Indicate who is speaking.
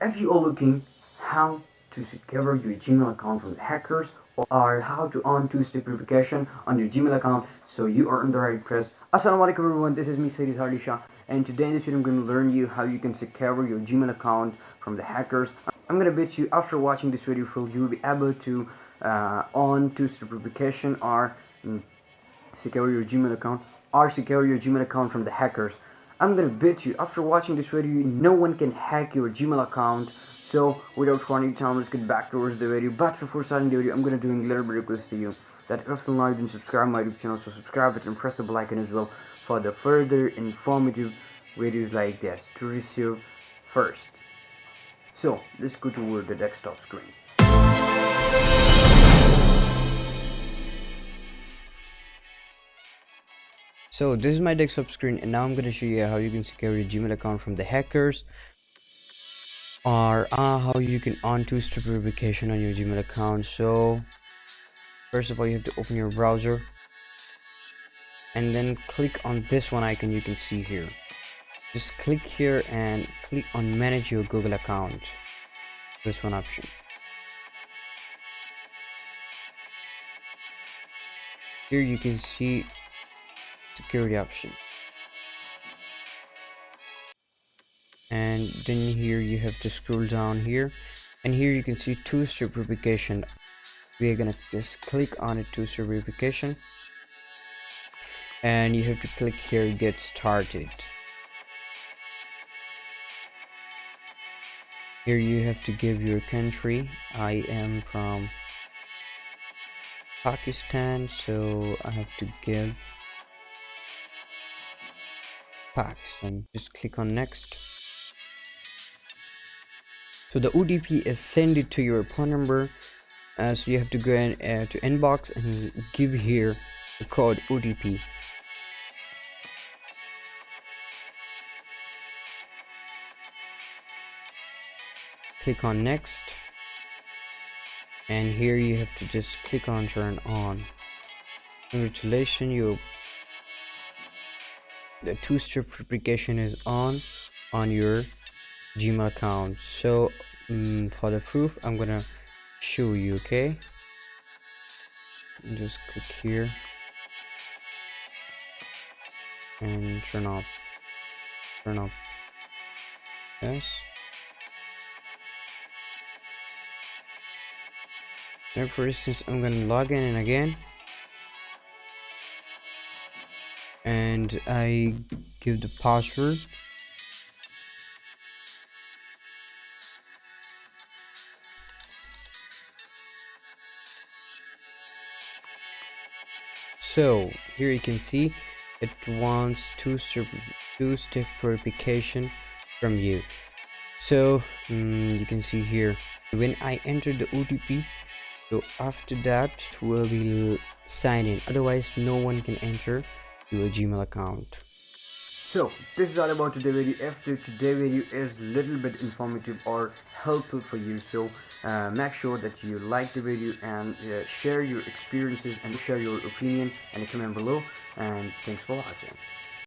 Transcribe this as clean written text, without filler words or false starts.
Speaker 1: if you are looking how to secure your Gmail account from the hackers, or how to on two-step verification on your Gmail account, so you are in the right place. Assalamu-Alikum everyone, this is me Syed Izhar Ali Shah, and today in this video I'm going to learn you how you can secure your Gmail account from the hackers. I'm going to bet you after watching this video you will be able to on two-step verification or secure your Gmail account from the hackers. I'm gonna bet you after watching this video no one can hack your Gmail account. So without wasting time, let's get back towards the video. But before starting the video, I'm gonna do a little bit request to you that if you didn't subscribe my YouTube channel, so subscribe it and press the bell icon as well for the further informative videos like this to receive first. So let's go toward the desktop screen.
Speaker 2: So this is my desktop screen, and now I'm going to show you how you can secure your Gmail account from the hackers, or how you can on two-step verification on your Gmail account. So first of all, you have to open your browser and then click on this one icon you can see here. Just click here and click on manage your Google account, this one option. Here you can see security option, and then here you have to scroll down here, and here you can see two-step verification. We are gonna just click on it, two-step verification, and you have to click here get started. Here you have to give your country. I am from Pakistan, so I have to give Pakistan. Just click on next. So the OTP is send it to your phone number, so you have to go in to inbox and give here the code OTP. Click on next, and here you have to just click on turn on. Congratulations, the two-step verification is on your Gmail account. So for the proof I'm gonna show you. Okay, just click here and turn off yes. Now for instance I'm gonna log in again, and I give the password. So here you can see it wants two-step verification from you. So you can see here when I enter the OTP, so after that it will be sign in, otherwise no one can enter your Gmail account.
Speaker 1: So this is all about today's video. If today's video is a little bit informative or helpful for you, so make sure that you like the video and share your experiences and share your opinion in the comment below, and thanks for watching.